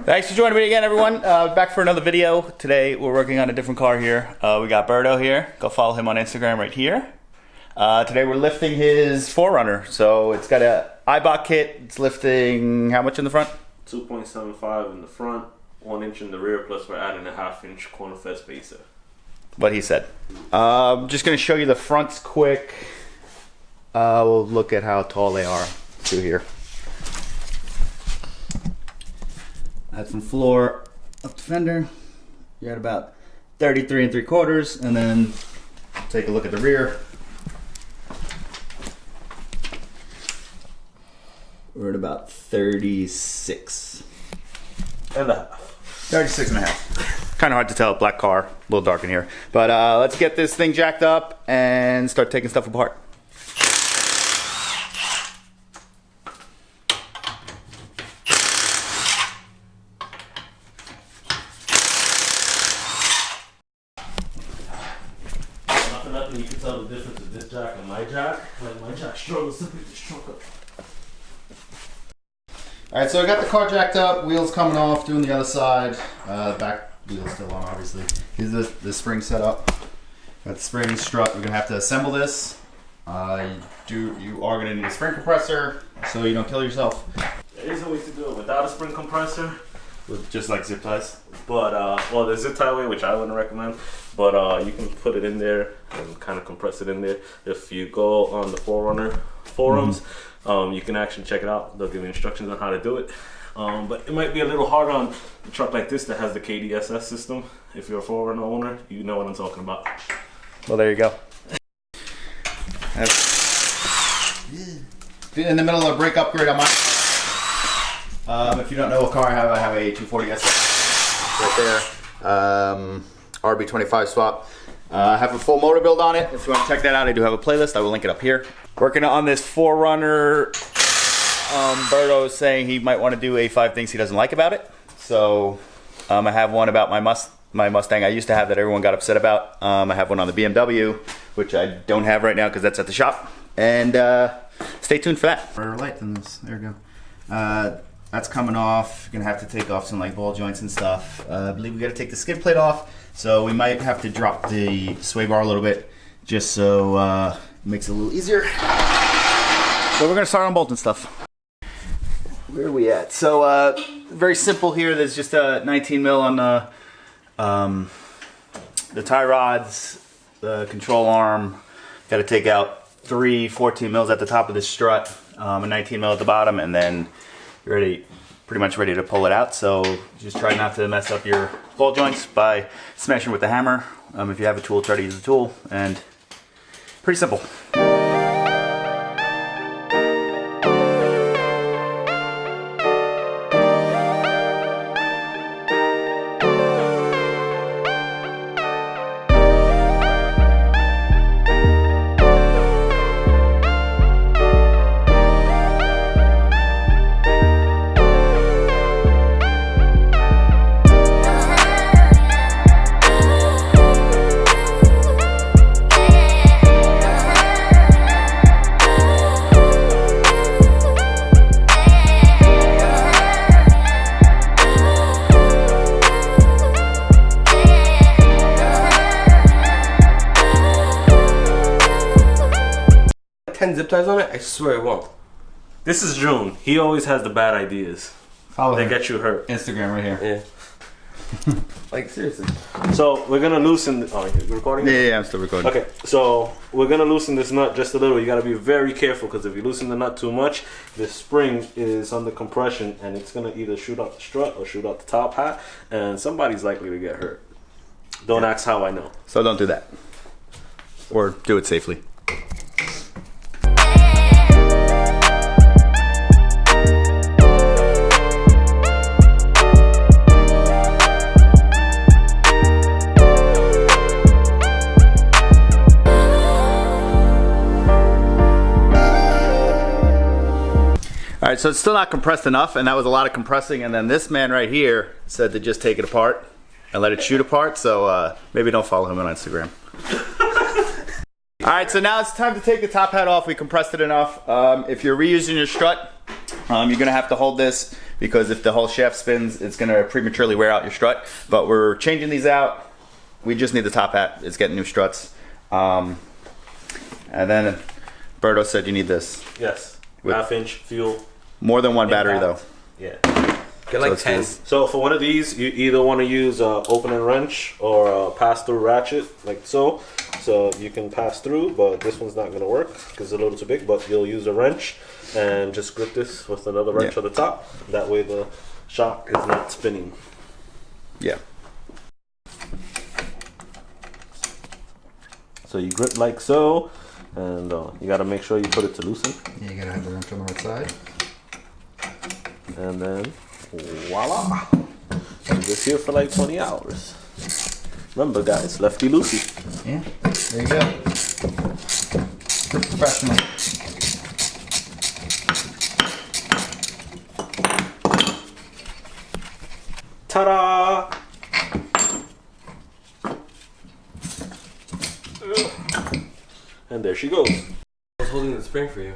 Thanks for joining me again, everyone. Back for another video. Today we're working on a different car here. We got Berto here. Go follow him on Instagram right here. Today we're lifting his 4runner. So it's got a Eibach kit. It's lifting how much in the front? 2.75 in the front, 1 inch in the rear, plus we're adding a 1/2 inch corner fed spacer. What he said. Just going to show you the fronts quick. We'll look at how tall they are through here. That's from floor up to fender. You're at about 33 3/4, and then take a look at the rear. We're at about 36 and a half. 36 and a half. Kind of hard to tell, black car, a little dark in here. But let's get this thing jacked up and start taking stuff apart. Nothing you can tell the difference with this jack and my jack. Like my jack struggles to pick this truck up. Alright, so I got the car jacked up, wheels coming off, doing the other side. Back wheel's still on, obviously. Here's the spring set up. Got the spring strut. We're going to have to assemble this. You are going to need a spring compressor so you don't kill yourself. There is a way to do it without a spring compressor. With just like zip ties. But, well, there's zip tie way, which I wouldn't recommend. But you can put it in there and kind of compress it in there. If you go on the 4runner forums, you can actually check it out. They'll give you instructions on how to do it. But it might be a little hard on a truck like this that has the KDSS system. If you're a 4runner owner, you know what I'm talking about. Well, there you go. That's in the middle of a brake upgrade on my. If you don't know what car I have a 240S right there. RB25 swap. I have a full motor build on it. If you want to check that out, I do have a playlist. I will link it up here. Working on this 4runner. Berto is saying he might want to do 5 things he doesn't like about it. So I have one about my Mustang I used to have that everyone got upset about. I have one on the BMW, which I don't have right now because that's at the shop. And stay tuned for that. Brighter light than this. There we go. That's coming off. You're gonna have to take off some like ball joints and stuff. I believe we got to take the skid plate off, so we might have to drop the sway bar a little bit, just so it makes it a little easier. So we're gonna start unbolting stuff. Where are we at? So very simple here. There's just a 19 mil on the tie rods, the control arm. Got to take out 3 14 mils at the top of the strut, a 19 mil at the bottom, and then you're pretty much ready to pull it out. So just try not to mess up your ball joints by smashing with the hammer. If you have a tool, try to use the tool, and pretty simple. Zip ties on it, I swear it won't. This is June. He always has the bad ideas. Follow They get you hurt. Instagram right here. Yeah. Like seriously. So we're gonna loosen. Oh, you're recording? Yeah, I'm still recording. Okay, so we're gonna loosen this nut just a little. You gotta be very careful because if you loosen the nut too much, the spring is under compression and it's gonna either shoot out the strut or shoot out the top hat, and somebody's likely to get hurt. Don't ask how I know. So don't do that, or do it safely. All right, so it's still not compressed enough, and that was a lot of compressing, and then this man right here said to just take it apart and let it shoot apart, so maybe don't follow him on Instagram. All right, so now it's time to take the top hat off. We compressed it enough. If you're reusing your strut, you're gonna have to hold this because if the whole shaft spins, it's going to prematurely wear out your strut. But we're changing these out. We just need the top hat. It's getting new struts. And then Berto said you need this. Yes. With half-inch fuel. More than one battery though. Yeah. Get like So 10. So for one of these, you either want to use a opening wrench or a pass-through ratchet, like so. So you can pass through, but this one's not going to work because it's a little too big. But you'll use a wrench and just grip this with another wrench on the top. That way the shock is not spinning. Yeah. So you grip like so, and you got to make sure you put it to loosen. Yeah, you gotta have the wrench on the right side. And then voila! I'm just here for like 20 hours. Remember, guys, lefty loosey. Yeah, there you go. Professional. Ta-da! And there she goes. I was holding the spring for you.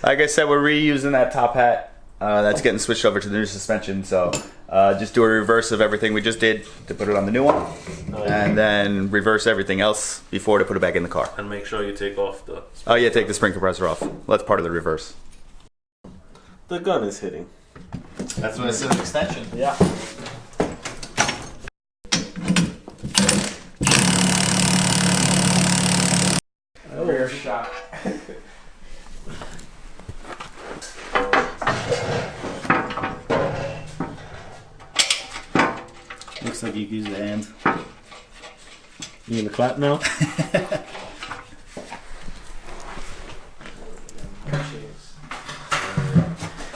Like I said, we're reusing that top hat. That's getting switched over to the new suspension. So just do a reverse of everything we just did to put it on the new one, and then reverse everything else before to put it back in the car. And make sure you take off the... Oh yeah, take the spring compressor off. Well, that's part of the reverse. The gun is hitting. That's what it says, extension. Yeah. Rear shot. Looks like you can use the hand. You gonna clap now?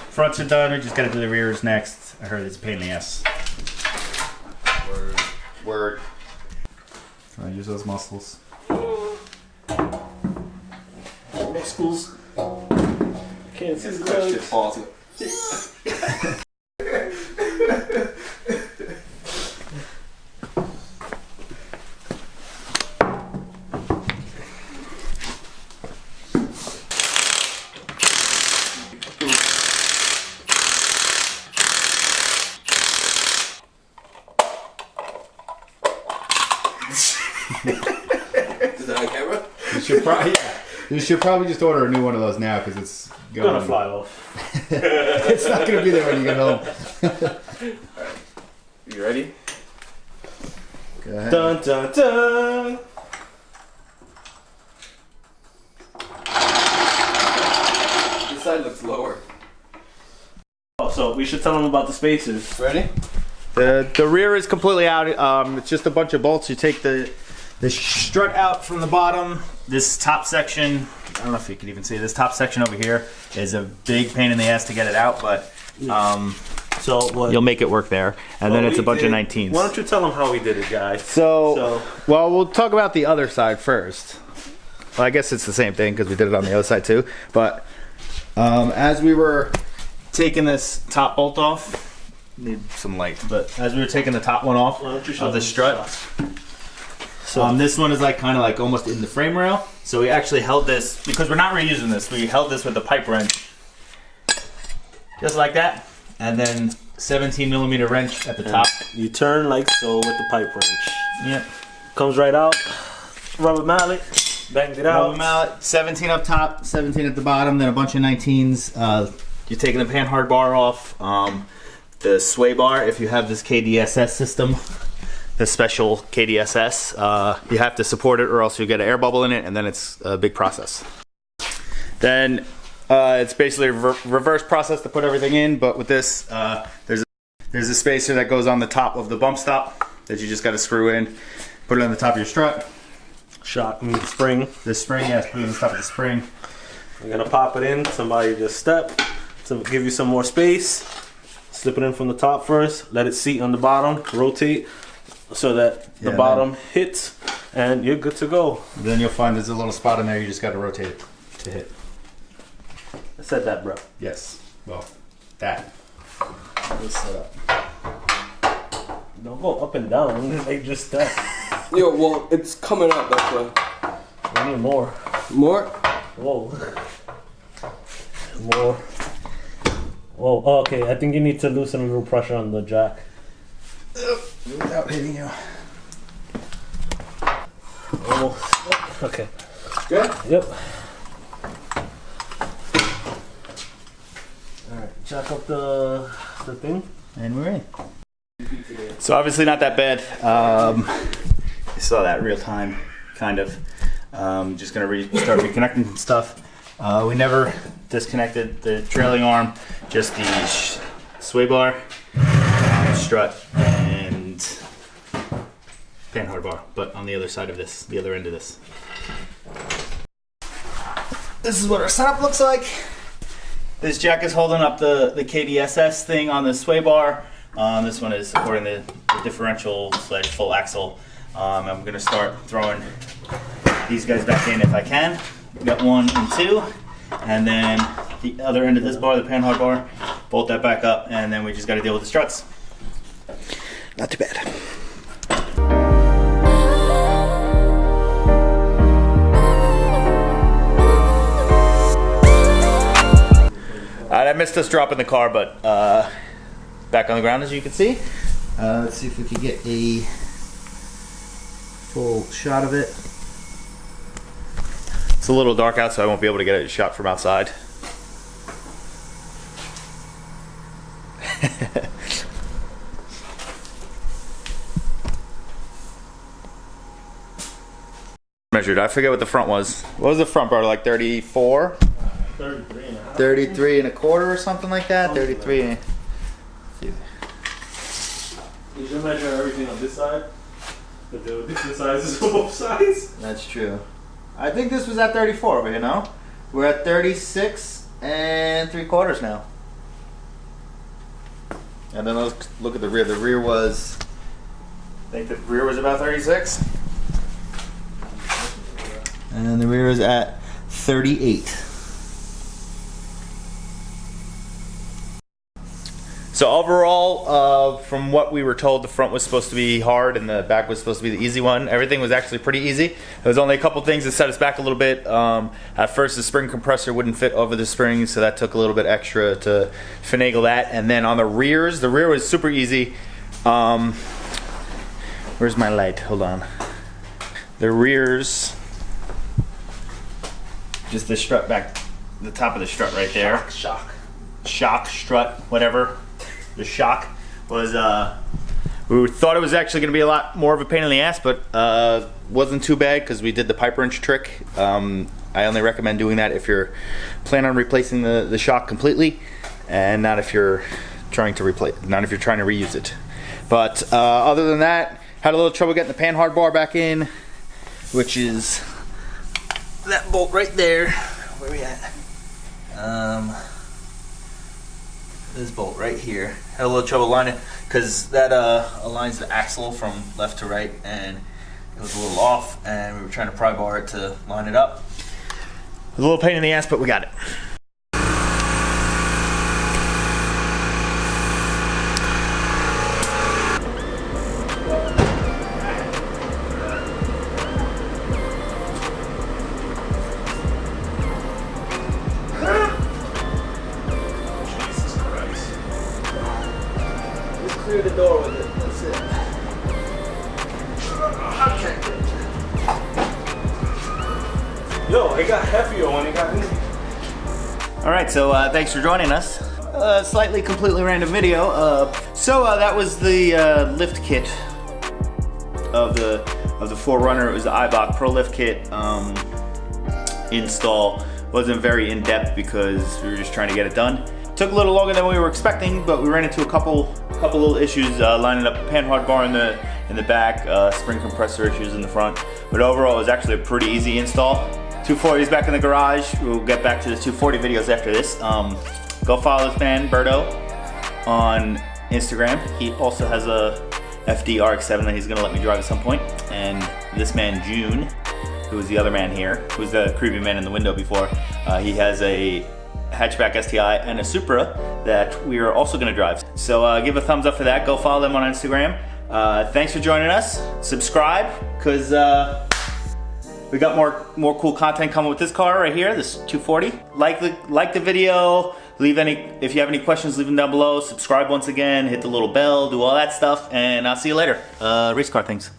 Fronts are done, we just gotta do the rears next. I heard it's a pain in the ass. Word. I use those muscles. Muscles. Can't see the That shit legs. falls. Is that on camera? You should probably just order a new one of those now because it's Gonna fly off. It's not gonna be there when you get home. You ready? Go ahead. Dun dun dun. This side looks lower. Oh, so we should tell them about the spacers. Ready? The rear is completely out. It's just a bunch of bolts. You take the Strut out from the bottom. This top section, I don't know if you can even see this top section over here is a big pain in the ass to get it out, but So what? you'll make it work there. And then What it's a we bunch of did- 19s. Why don't you tell them how we did it, guys? So, well, we'll talk about the other side first. Well, I guess it's the same thing because we did it on the other side too. But as we were taking this top bolt off, need some light. But as we were taking the top one off Why don't you show of the them strut, so this one is like kind of like almost in the frame rail. So we actually held this because we're not reusing this. We held this with a pipe wrench, just like that, and then 17 millimeter wrench at the top. You turn like so with the pipe wrench. Yeah. Comes right out. Rubber mallet. Banged it out. Rubber mallet, 17 up top, 17 at the bottom, then a bunch of 19s. You're taking the panhard bar off, the sway bar. If you have this KDSS system, the special KDSS, you have to support it or else you get an air bubble in it, and then it's a big process. Then it's basically a reverse process to put everything in, but with this, there's a spacer that goes on the top of the bump stop that you just got to screw in, put it on the top of your strut. Spring. The spring, yes, put it on the top of the spring. You're gonna pop it in. Somebody just step to give you some more space. Slip it in from the top first. Let it seat on the bottom. Rotate so that the bottom hits, and you're good to go. Then you'll find there's a little spot in there. You just got to rotate it to hit. I said that, bro. Yes. Well, that. Let's set up. Don't go up and down. Like just step. Yo, well, it's coming up, that's why. I need more. More? Whoa. More. Oh, okay. I think you need to loosen a little pressure on the jack. Without hitting you. Almost. Okay. Good? Yep. Alright, jack up the thing. And we're in. So obviously not that bad. You saw that real time, kind of. Just gonna start reconnecting some stuff. We never disconnected the trailing arm, just the sway bar, strut, and panhard bar, but on the other side of this, the other end of this. This is what our setup looks like. This jack is holding up the KDSS thing on the sway bar. This one is supporting the differential / full axle. I'm gonna start throwing these guys back in if I can. We got 1 and 2, and then the other end of this bar, the panhard bar, bolt that back up, and then we just gotta deal with the struts. Not too bad. I missed us dropping the car, but back on the ground as you can see. Let's see if we can get a full shot of it. It's a little dark out, so I won't be able to get a shot from outside. Measured, I forget what the front was. What was the front bar, like 34? 33 and a half. 33 and a quarter or something like that? 33 and... You should measure everything on this side, but there were different sizes on both sides. That's true. I think this was at 34, but you know, we're at 36 and 3/4 now. And then let's look at the rear. The rear was, I think the rear was about 36. And the rear is at 38. So overall, from what we were told, the front was supposed to be hard and the back was supposed to be the easy one. Everything was actually pretty easy. There was only a couple things that set us back a little bit. At first, the spring compressor wouldn't fit over the springs, so that took a little bit extra to finagle that. And then on the rear was super easy. Where's my light? Hold on. The rears, just the strut back, the top of the strut right there. Shock, strut, whatever. The shock was, we thought it was actually going to be a lot more of a pain in the ass, but wasn't too bad because we did the pipe wrench trick. I only recommend doing that if you're planning on replacing the shock completely, and not if you're trying to reuse it. But other than that, had a little trouble getting the panhard bar back in, which is that bolt right there. Where are we at? This bolt right here. Had a little trouble lining because that aligns the axle from left to right, and it was a little off, and we were trying to pry bar it to line it up. It was a little pain in the ass, but we got it. Clear the door with it. That's it. Okay. Yo, it got heavier when it got in. All right, so thanks for joining us. Slightly completely random video. So that was the lift kit of the 4runner. It was the Eibach Pro lift kit install. Wasn't very in depth because we were just trying to get it done. Took a little longer than we were expecting, but we ran into a couple little issues lining up the panhard bar in the back, spring compressor issues in the front. But overall, it was actually a pretty easy install. 240 is back in the garage. We'll get back to the 240 videos after this. Go follow this man, Berto, on Instagram. He also has a FD RX-7 that he's gonna let me drive at some point. And this man, June, who is the other man here, who's the creepy man in the window before, he has a hatchback STI and a Supra that we are also going to drive. So give a thumbs up for that. Go follow them on Instagram. Thanks for joining us. Subscribe, because we got more cool content coming with this car right here, this 240. Like the video, If you have any questions, leave them down below. Subscribe once again, hit the little bell, do all that stuff, and I'll see you later. Race car things.